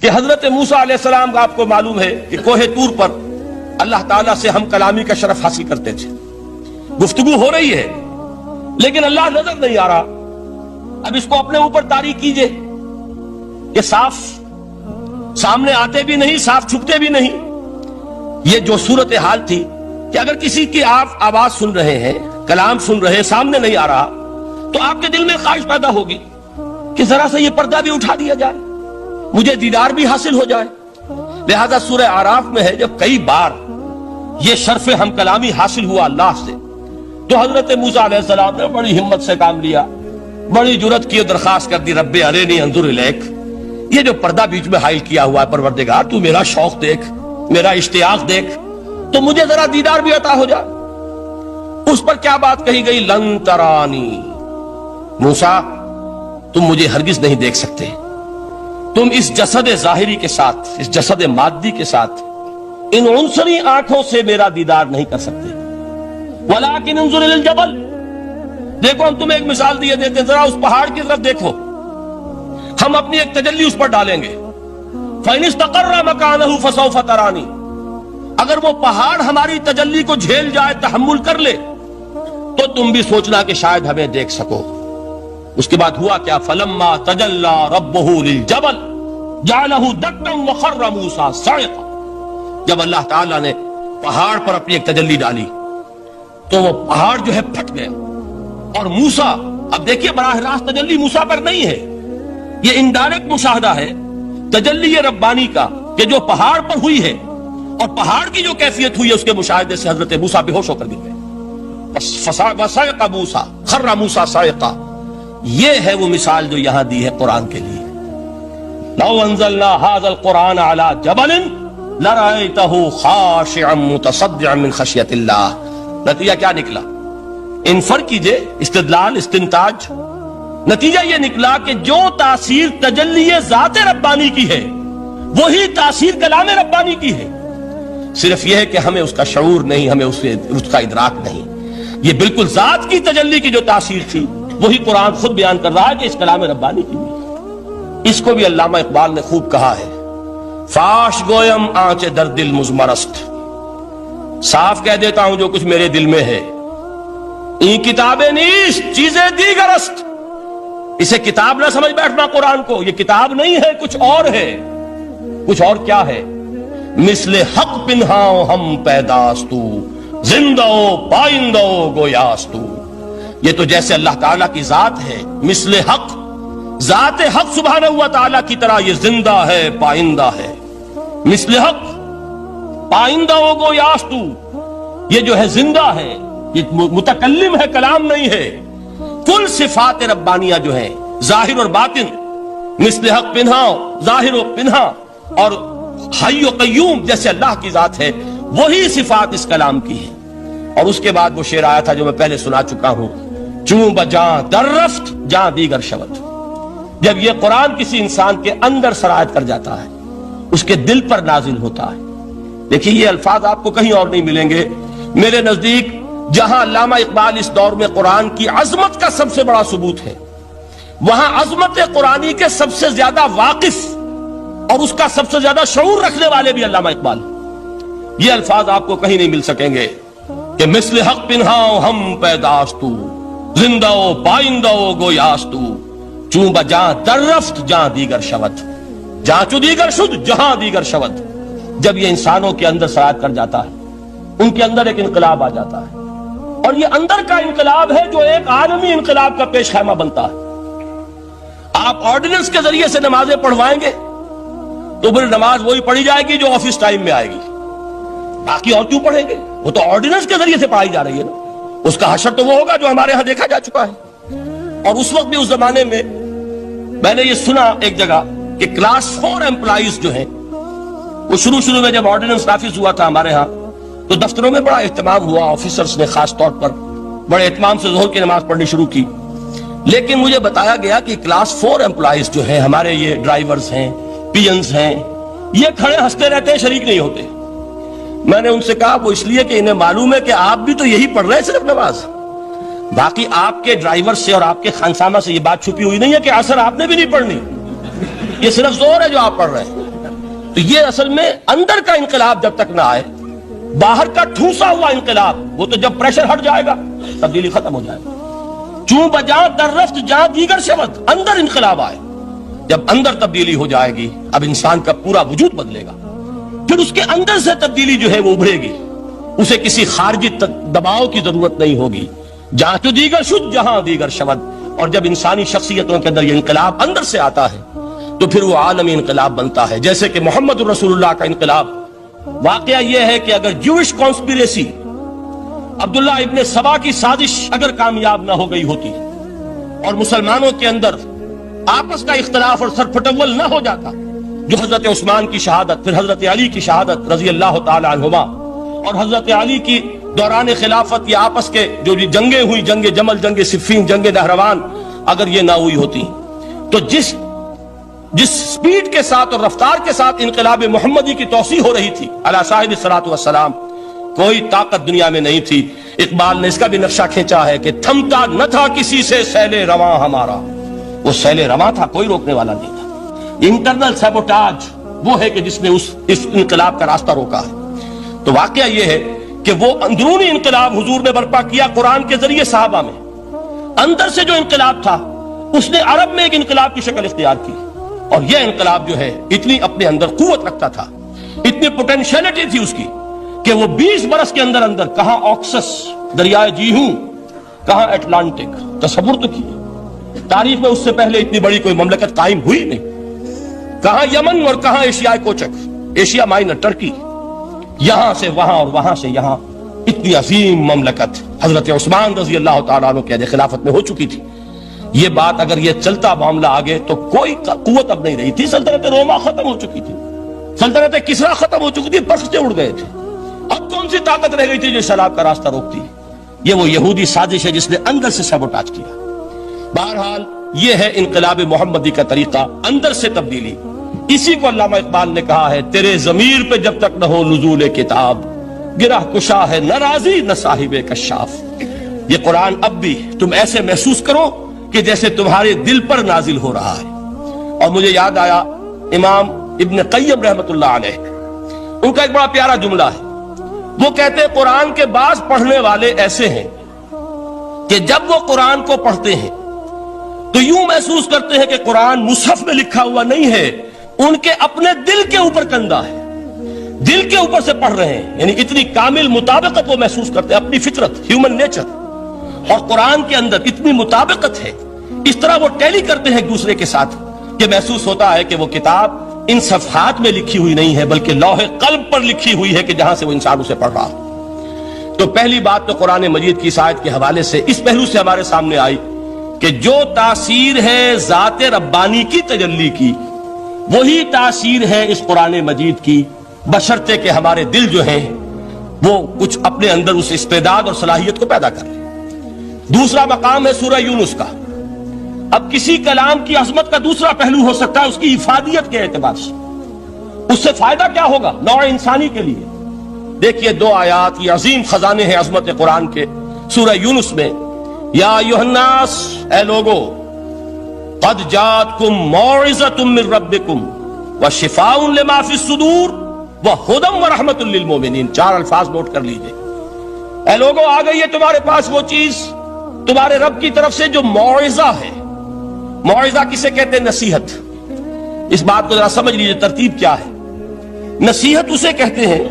کہ حضرت موسیٰ علیہ السلام کا آپ کو معلوم ہے کہ کوہ طور پر اللہ تعالیٰ سے ہم کلامی کا شرف حاصل کرتے تھے. گفتگو ہو رہی ہے لیکن اللہ نظر نہیں آ رہا. اب اس کو اپنے اوپر طاری کیجئے کہ صاف سامنے آتے بھی نہیں، صاف چھپتے بھی نہیں. یہ جو صورتحال تھی کہ اگر کسی کی آپ آواز سن رہے ہیں، کلام سن رہے ہیں، سامنے نہیں آ رہا، تو آپ کے دل میں خواہش پیدا ہوگی کہ ذرا سا یہ پردہ بھی اٹھا دیا جائے، مجھے دیدار بھی حاصل ہو جائے. لہذا سورہ اعراف میں ہے جب کئی بار یہ شرف ہم کلامی حاصل ہوا اللہ سے، تو حضرت موسیٰ علیہ السلام نے بڑی ہمت سے کام لیا، بڑی جرت کی درخواست کر دی، رب ارنی انظر الیک. یہ جو پردہ بیچ میں حائل کیا ہوا ہے پروردگار، تو میرا شوق دیکھ، میرا اشتیاق دیکھ، تو مجھے ذرا دیدار بھی عطا ہو جائے. اس پر کیا بات کہی گئی؟ لن ترانی، موسیٰ تم مجھے ہرگز نہیں دیکھ سکتے، تم اس جسد ظاہری کے ساتھ، اس جسد مادی کے ساتھ ان عنصری آنکھوں سے میرا دیدار نہیں کر سکتے. ولیکن انظر الی الجبل، دیکھو ہم تمہیں ایک مثال دیے دیتے ہیں، ذرا اس پہاڑ کی طرف دیکھو، ہم اپنی ایک تجلی اس پر ڈالیں گے. فَإِنِ اسْتَقَرَّ مَكَانَهُ فَسَوْفَ تَرَانِي، اگر وہ پہاڑ ہماری تجلی کو جھیل جائے، تحمل کر لے، تو تم بھی سوچنا کہ شاید ہمیں دیکھ سکو. اس کے بعد ہوا کیا؟ فَلَمَّا تَجَلَّى رَبُّهُ لِلْجَبَلِ جَعَلَهُ دَكًّا وَخَرَّ مُوسَىٰ صَعِقًا. جب اللہ تعالیٰ نے پہاڑ پر اپنی ایک تجلی ڈالی تو وہ پہاڑ جو ہے پھٹ گئے، اور موسیٰ، اب دیکھیے براہ راست تجلی موسیٰ پر نہیں ہے، یہ انڈائریکٹ مشاہدہ ہے تجلی ربانی کا کہ جو پہاڑ پر ہوئی ہے، اور پہاڑ کی جو کیفیت ہوئی ہے اس کے مشاہدے سے حضرت موسیٰ بے ہوش ہو کر گر گئے. وَصَعِقَ مُوسَىٰ خَرَّ مُوسَىٰ صَعِقًا. یہ ہے وہ مثال جو یہاں دی ہے قرآن کے لیے. لَوْ أَنزَلْنَا هَذَا الْقُرْآنَ عَلَىٰ جَبَلٍ لَرَأَيْتَهُ خَاشِعًا مُتَصَدِّعًا مِنْ خَشْيَةِ اللَّهِ. نتیجہ کیا نکلا؟ انفر کیجئے، استدلال، استنتاج. نتیجہ یہ نکلا کہ جو تاثیر تجلی ذات ربانی کی ہے وہی تاثیر کلام ربانی کی ہے، صرف یہ ہے کہ ہمیں اس کا شعور نہیں، ہمیں اس کا ادراک نہیں. یہ بالکل ذات کی تجلی کی جو تاثیر تھی وہی قرآن خود بیان کر رہا ہے کہ اس کلام ربانی کی بھی. اس کو بھی علامہ اقبال نے خوب کہا ہے، فاش گویم آنچ در دل مزمرست، صاف کہہ دیتا ہوں جو کچھ میرے دل میں ہے. این کتابیں نیست چیزیں دیگرست، اسے کتاب نہ سمجھ بیٹھنا قرآن کو، یہ کتاب نہیں ہے، کچھ اور ہے. کچھ اور کیا ہے؟ مثل حق پنہاؤ ہم پیداستو، زندہ پائندہ گویاستو. یہ تو جیسے اللہ تعالیٰ کی ذات ہے، مثل حق، ذات حق سبحانہ و تعالیٰ کی طرح یہ زندہ ہے، پائندہ ہے. مثل حق پائندہ گویاستو، یہ جو ہے زندہ ہے، یہ متکلم ہے، کلام نہیں ہے. کل صفات ربانیہ جو ہیں ظاہر اور باطن، مثل حق پنہا، ظاہر و پنہا، اور حی و قیوم جیسے اللہ کی ذات ہے، وہی صفات اس کلام کی ہیں. اور اس کے بعد وہ شعر آیا تھا جو میں پہلے سنا چکا ہوں، چوں بجاں در رفت جاں دیگر شود. جب یہ قرآن کسی انسان کے اندر سرایت کر جاتا ہے، اس کے دل پر نازل ہوتا ہے. دیکھیے یہ الفاظ آپ کو کہیں اور نہیں ملیں گے. میرے نزدیک جہاں علامہ اقبال اس دور میں قرآن کی عظمت کا سب سے بڑا ثبوت ہے، وہاں عظمت قرآنی کے سب سے زیادہ واقف اور اس کا سب سے زیادہ شعور رکھنے والے بھی علامہ اقبال. یہ الفاظ آپ کو کہیں نہیں مل سکیں گے کہ مثل حق پنہاؤ ہم پیداستو، زندہ پائندہ گویاستو، چوں بجاں در رفت جہاں دیگر شود، جہاں چو دیگر شد جہاں دیگر شود. جب یہ انسانوں کے اندر سرایت کر جاتا ہے، ان کے اندر ایک انقلاب آ جاتا ہے، اور یہ اندر کا انقلاب ہے جو ایک عالمی انقلاب کا پیش خیمہ بنتا ہے. آپ آرڈیننس کے ذریعے سے نمازیں پڑھوائیں گے تو پھر نماز وہی پڑھی جائے گی جو آفس ٹائم میں آئے گی، باقی اور کیوں پڑھیں گے؟ وہ تو آرڈیننس کے ذریعے سے پڑھائی جا رہی ہے نا. اس کا حشر تو وہ ہوگا جو ہمارے ہاں دیکھا جا چکا ہے. اور اس وقت بھی اس زمانے میں نے یہ سنا ایک جگہ کہ کلاس 4 امپلائیز جو ہیں، وہ شروع میں جب آرڈیننس نافذ ہوا تھا ہمارے ہاں تو دفتروں میں بڑا اہتمام ہوا، آفیسرز نے خاص طور پر بڑے اہتمام سے ظہر کی نماز پڑھنی شروع کی. لیکن مجھے بتایا گیا کہ کلاس 4 امپلائیز جو ہیں ہمارے، یہ ڈرائیورز ہیں، پینز ہیں، یہ کھڑے ہنستے رہتے ہیں، شریک نہیں ہوتے. میں نے ان سے کہا وہ اس لیے کہ انہیں معلوم ہے کہ آپ بھی تو یہی پڑھ رہے ہیں صرف نماز، باقی آپ کے ڈرائیور سے اور آپ کے خانسامہ سے یہ بات چھپی ہوئی نہیں ہے کہ عصر آپ نے بھی نہیں پڑھنی. یہ صرف زور ہے جو آپ پڑھ رہے ہیں. تو یہ اصل میں اندر کا انقلاب جب تک نہ آئے، باہر کا ٹھوسا ہوا انقلاب، وہ تو جب پریشر ہٹ جائے گا تبدیلی ختم ہو جائے گا. چوں بجاں در رفت جاں دیگر شود، اندر انقلاب آئے. جب اندر تبدیلی ہو جائے گی، اب انسان کا پورا وجود بدلے گا. پھر اس کے اندر سے تبدیلی جو ہے وہ ابھرے گی، اسے کسی خارجی دباؤ کی ضرورت نہیں ہوگی. جہاں تو دیگر شد جہاں دیگر شود. اور جب انسانی شخصیتوں کے اندر یہ انقلاب اندر سے آتا ہے تو پھر وہ عالمی انقلاب بنتا ہے. جیسے کہ محمد رسول اللہ کا انقلاب. واقعہ یہ ہے کہ اگر جوش کانسپیریسی، عبداللہ ابن سبا کی سازش اگر کامیاب نہ ہو گئی ہوتی اور مسلمانوں کے اندر آپس کا اختلاف اور سرپھٹول نہ ہو جاتا، جو حضرت عثمان کی شہادت، پھر حضرت علی کی شہادت رضی اللہ تعالی عنہما، اور حضرت علی کی دوران خلافت یہ آپس کے جو جنگیں ہوئی، جنگ جمل، جنگ صفین، جنگ نہروان، اگر یہ نہ ہوئی ہوتی تو جس سپیڈ کے ساتھ اور رفتار کے ساتھ انقلاب محمدی کی توسیع ہو رہی تھی علی صاحب الصلاۃ والسلام، کوئی طاقت دنیا میں نہیں تھی. اقبال نے اس کا بھی نقشہ کھینچا ہے کہ تھمتا نہ تھا کسی سے سیل رواں ہمارا. وہ سیل رواں تھا، کوئی روکنے والا نہیں تھا. انٹرنل سیبوٹاج وہ ہے کہ جس نے اس انقلاب کا راستہ روکا ہے. تو واقعہ یہ ہے کہ وہ اندرونی انقلاب حضور نے برپا کیا قرآن کے ذریعے صحابہ میں. اندر سے جو انقلاب تھا اس نے عرب میں ایک انقلاب کی شکل اختیار کی. اور یہ انقلاب جو ہے اتنی اپنے اندر قوت رکھتا تھا، اتنی پوٹینشیلٹی تھی اس کی کہ وہ 20 برس کے اندر اندر کہاں آکسس دریائے جیہوں، کہاں اٹلانٹک. تصور تو کیے تاریخ میں اس سے پہلے اتنی بڑی کوئی مملکت قائم ہوئی نہیں. کہاں یمن اور کہاں ایشیائے کوچک، ایشیا مائنر، ٹرکی، یہاں سے وہاں اور وہاں سے یہاں. اتنی عظیم مملکت حضرت عثمان رضی اللہ تعالیٰ عنہ کے خلافت میں ہو چکی تھی. یہ بات اگر یہ چلتا معاملہ آگے تو کوئی قوت اب نہیں رہی تھی. سلطنت روما ختم ہو چکی تھی، سلطنت کسرا ختم ہو چکی تھی، پرختے اڑ گئے تھے. اب کون سی طاقت رہ گئی تھی جو سیلاب کا راستہ روکتی؟ یہ وہ یہودی سازش ہے جس نے اندر سے سیبوٹاج کیا. بہرحال یہ ہے انقلاب محمدی کا طریقہ، اندر سے تبدیلی. اسی کو علامہ اقبال نے کہا ہے، تیرے ضمیر پہ جب تک نہ ہو نزول کتاب، گرہ کشا ہے نہ رازی نہ صاحب کشاف. یہ قرآن اب بھی تم ایسے محسوس کرو کہ جیسے تمہارے دل پر نازل ہو رہا ہے. اور مجھے یاد آیا امام ابن قیم رحمت اللہ علیہ، ان کا ایک بڑا پیارا جملہ ہے. وہ کہتے ہیں قرآن کے بعض پڑھنے والے ایسے ہیں کہ جب وہ قرآن کو پڑھتے ہیں تو یوں محسوس کرتے ہیں کہ قرآن مصحف میں لکھا ہوا نہیں ہے، ان کے اپنے دل کے اوپر کندہ ہے، دل کے اوپر سے پڑھ رہے ہیں. یعنی اتنی کامل مطابقت وہ محسوس کرتے ہیں، اپنی فطرت، ہیومن نیچر اور قرآن کے اندر اتنی مطابقت ہے. اس طرح وہ ٹیلی کرتے ہیں ایک دوسرے کے ساتھ کہ محسوس ہوتا ہے کہ وہ کتاب ان صفحات میں لکھی ہوئی نہیں ہے بلکہ لوح قلب پر لکھی ہوئی ہے کہ جہاں سے وہ انسان اسے پڑھ رہا. تو پہلی بات تو قرآن مجید کی اس آیت کے حوالے سے اس پہلو سے ہمارے سامنے آئی کہ جو تاثیر ہے ذات ربانی کی تجلی کی، وہی تاثیر ہے اس قرآن مجید کی، بشرطے کہ ہمارے دل جو ہیں وہ کچھ اپنے اندر اس استعداد اور صلاحیت کو پیدا کر لیں. دوسرا مقام ہے سورہ یونس کا. اب کسی کلام کی عظمت کا دوسرا پہلو ہو سکتا ہے اس کی افادیت کے اعتبار سے. اس سے فائدہ کیا ہوگا نوع انسانی کے لیے؟ دیکھیے 2 آیات، یہ عظیم خزانے ہیں عظمت قرآن کے. سورہ یونس میں یا ایھا الناس، اے لوگو، قد جاءتکم موعظۃ من ربکم وشفاء لما فی الصدور وہدی ورحمۃ للمؤمنین. 4 الفاظ نوٹ کر لیجئے. اے لوگو، آ گئی ہے تمہارے پاس وہ چیز تمہارے رب کی طرف سے جو موعظہ ہے. موعظہ کسے کہتے ہیں؟ نصیحت. اس بات کو ذرا سمجھ لیجئے ترتیب کیا ہے. نصیحت اسے کہتے ہیں،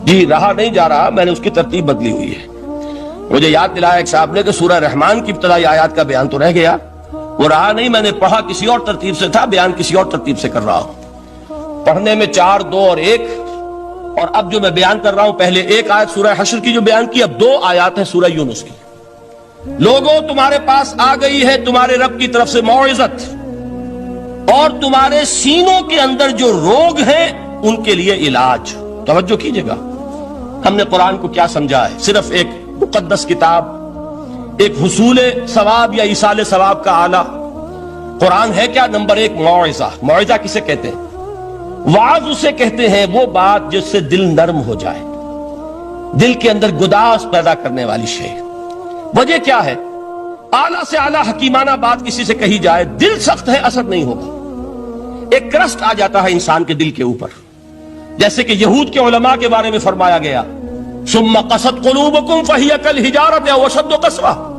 جی رہا نہیں جا رہا، میں نے اس کی ترتیب بدلی ہوئی ہے. مجھے یاد دلایا ایک صاحب نے کہ سورہ رحمان کی ابتدائی آیات کا بیان تو رہ گیا، وہ رہا نہیں، میں نے پڑھا کسی اور ترتیب سے تھا، بیان کسی اور ترتیب سے کر رہا ہوں. پڑھنے میں 4، 2 اور 1، اور اب جو میں بیان کر رہا ہوں پہلے 1 آیت سورہ حشر کی جو بیان کی، اب 2 آیات ہیں سورہ یونس کی. لوگوں، تمہارے پاس آ گئی ہے تمہارے رب کی طرف سے موعظت، اور تمہارے سینوں کے اندر جو روگ ہیں ان کے لیے علاج. توجہ کیجئے گا، ہم نے قرآن کو کیا سمجھا ہے؟ صرف ایک مقدس کتاب، ایک حصول ثواب یا ایصال ثواب کا آلہ. قرآن ہے کیا؟ نمبر 1 موعظہ. موعظہ کسے کہتے ہیں؟ وعظ اسے کہتے ہیں وہ بات جس سے دل نرم ہو جائے، دل کے اندر گداز پیدا کرنے والی شے. وجہ کیا ہے؟ اعلیٰ سے اعلیٰ حکیمانہ بات کسی سے کہی جائے، دل سخت ہے اثر نہیں ہوگا۔ ایک کرسٹ آ جاتا ہے انسان کے دل کے اوپر، جیسے کہ یہود کے علماء کے بارے میں فرمایا گیا ثم قست قلوبکم فہی کالحجارۃ او اشد قسوۃ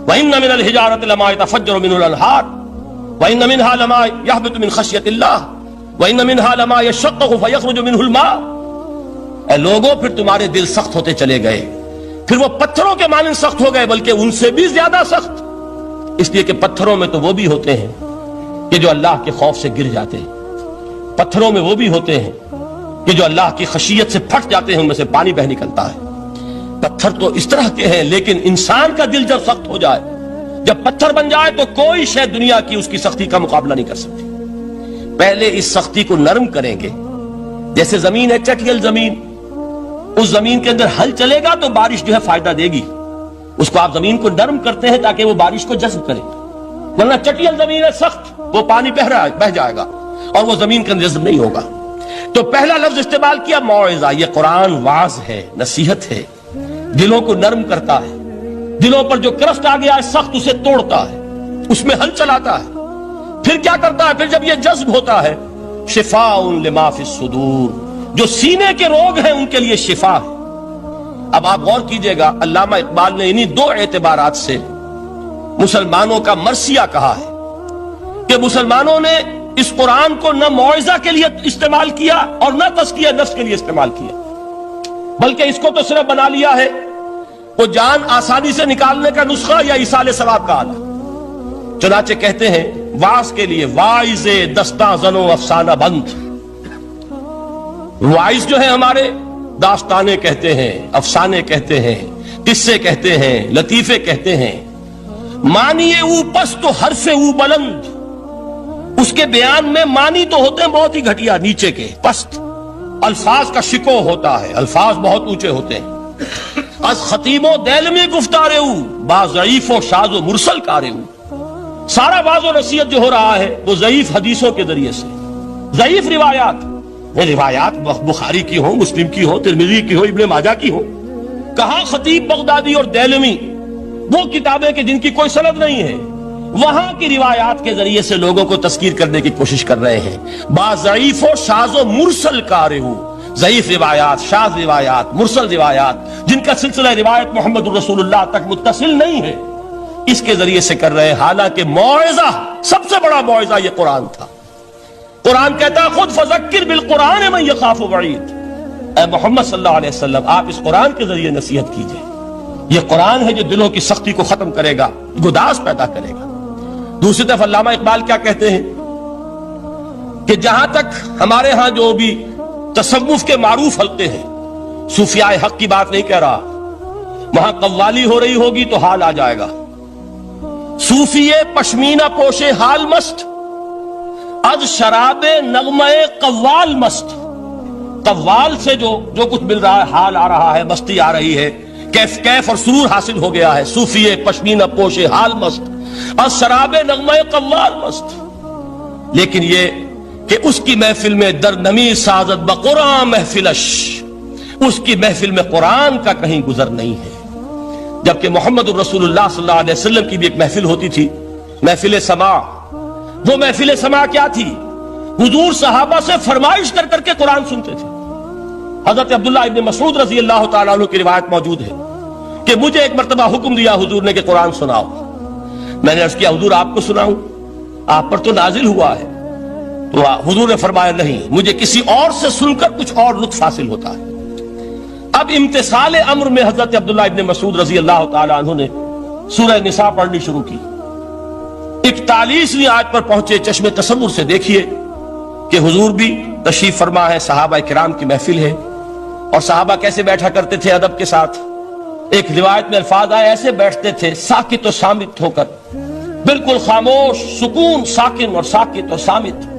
وان من الحجارۃ لما يتفجر منه الانہار وان منها لما يهبط من خشیۃ اللہ وان منها لما يشقق فيخرج منه الماء۔ اے لوگوں، پھر تمہارے دل سخت ہوتے چلے گئے، پھر وہ پتھروں کے مانند سخت ہو گئے، بلکہ ان سے بھی زیادہ سخت، اس لیے کہ پتھروں میں تو وہ بھی ہوتے ہیں کہ جو اللہ کے خوف سے گر جاتے ہیں، پتھروں میں وہ بھی ہوتے ہیں کہ جو اللہ کی خشیت سے پھٹ جاتے ہیں، ان میں سے پانی بہ نکلتا ہے۔ پتھر تو اس طرح کے ہیں، لیکن انسان کا دل جب سخت ہو جائے، جب پتھر بن جائے، تو کوئی شے دنیا کی اس کی سختی کا مقابلہ نہیں کر سکتی۔ پہلے اس سختی کو نرم کریں گے، جیسے زمین ہے چٹیل زمین، اس زمین کے اندر ہل چلے گا تو بارش جو ہے فائدہ دے گی، اس کو آپ زمین کو نرم کرتے ہیں تاکہ وہ بارش کو جذب کرے، ورنہ چٹیل زمین ہے سخت، وہ پانی بہ جائے گا اور وہ زمین کے اندر جذب نہیں ہوگا۔ تو پہلا لفظ استعمال کیا موعظہ، یہ قرآن واعظ ہے، نصیحت ہے، دلوں کو نرم کرتا ہے، دلوں پر جو کرسٹ آ گیا ہے سخت اسے توڑتا ہے، اس میں ہل چلاتا ہے۔ پھر کیا کرتا ہے؟ پھر جب یہ جذب ہوتا ہے، شفاء لما فی الصدور، جو سینے کے روگ ہیں ان کے لیے شفا ہے۔ اب آپ غور کیجئے گا، علامہ اقبال نے انہی دو اعتبارات سے مسلمانوں کا مرثیہ کہا ہے کہ مسلمانوں نے اس قرآن کو نہ موعظہ کے لیے استعمال کیا اور نہ تزکیہ نفس کے لیے استعمال کیا، بلکہ اس کو تو صرف بنا لیا ہے وہ جان آسانی سے نکالنے کا نسخہ یا ایصال ثواب کا آلہ۔ چنانچہ کہتے ہیں واعظ کے لیے واعظ دستاں زن و افسانہ بند، واعظ جو ہے ہمارے داستانے کہتے ہیں، افسانے کہتے ہیں، قصے کہتے ہیں، لطیفے کہتے ہیں، معنی او پست و حرف او بلند، اس کے بیان میں معنی تو ہوتے ہیں بہت ہی گھٹیا، نیچے کے پست، الفاظ کا شکو ہوتا ہے، الفاظ بہت اونچے ہوتے ہیں۔ از خطیب و دیلمی گفتارے او با ضعیف و شاذ و مرسل کارے او، سارا باز و نصیحت جو ہو رہا ہے وہ ضعیف حدیثوں کے ذریعے سے، ضعیف روایات بخاری کی ہو، مسلم کی ہو، ترمذی کی ہو، ابن ماجہ کی ہو۔ کہاں خطیب بغدادی اور دیلمی، وہ کتابیں کہ جن کی کوئی سند نہیں ہے، وہاں کی روایات کے ذریعے سے لوگوں کو تذکیر کرنے کی کوشش کر رہے ہیں۔ با ضعیف و شاذ و مرسل کارے ہو، ضعیف روایات، شاذ روایات، مرسل روایات، جن کا سلسلہ روایت محمد الرسول اللہ تک متصل نہیں ہے، اس کے ذریعے سے کر رہے ہیں۔ حالانکہ موعظہ، سب سے بڑا موعظہ یہ قرآن تھا۔ قرآن کہتا ہے خود فذکر بالقرآن من یخاف وعید، اے محمد صلی اللہ علیہ وسلم آپ اس قرآن کے ذریعے نصیحت کیجئے، یہ قرآن ہے جو دلوں کی سختی کو ختم کرے گا، گداز پیدا کرے گا۔ دوسری طرف علامہ اقبال کیا کہتے ہیں کہ جہاں تک ہمارے ہاں جو بھی تصوف کے معروف حلقے ہیں، صوفیاء حق کی بات نہیں کہہ رہا، وہاں قوالی ہو رہی ہوگی تو حال آ جائے گا۔ صوفی پشمینہ پوشے حال مست، از شراب نغمہ قوال مست، قوال سے جو کچھ مل رہا ہے، حال آ رہا ہے، مستی آ رہی ہے، کیف اور سرور حاصل ہو گیا ہے۔ صوفی پشمینہ پوشے حال مست، از شراب نغمہ قوال مست، لیکن یہ کہ اس کی محفل میں درنمی سازت بقرآن محفلش، اس کی محفل میں قرآن کا کہیں گزر نہیں ہے۔ جبکہ محمد الرسول اللہ صلی اللہ علیہ وسلم کی بھی ایک محفل ہوتی تھی، محفل سماع۔ وہ محفل سماع کیا تھی؟ حضور صحابہ سے فرمائش کر کر کے قرآن سنتے تھے۔ حضرت عبداللہ ابن مسعود رضی اللہ تعالیٰ عنہ کی روایت موجود ہے کہ مجھے ایک مرتبہ حکم دیا حضور نے کہ قرآن سناؤ۔ میں نے عرض کیا حضور آپ کو سناؤں؟ آپ پر تو نازل ہوا ہے۔ تو حضور نے فرمایا نہیں، مجھے کسی اور سے سن کر کچھ اور لطف حاصل ہوتا ہے۔ اب امتثال امر میں حضرت عبداللہ ابن مسعود رضی اللہ تعالیٰ عنہ نے سورہ نساء پڑھنی شروع کی۔ 41ویں آیت پر پہنچے، چشم تصور سے دیکھیے کہ حضور بھی تشریف فرما ہے، صحابہ کرام کی محفل ہے، اور صحابہ کیسے بیٹھا کرتے تھے ادب کے ساتھ۔ ایک روایت میں الفاظ آئے ایسے بیٹھتے تھے ساکت و صامت ہو کر، بالکل خاموش، سکون، ساکن اور ساکت اور صامت۔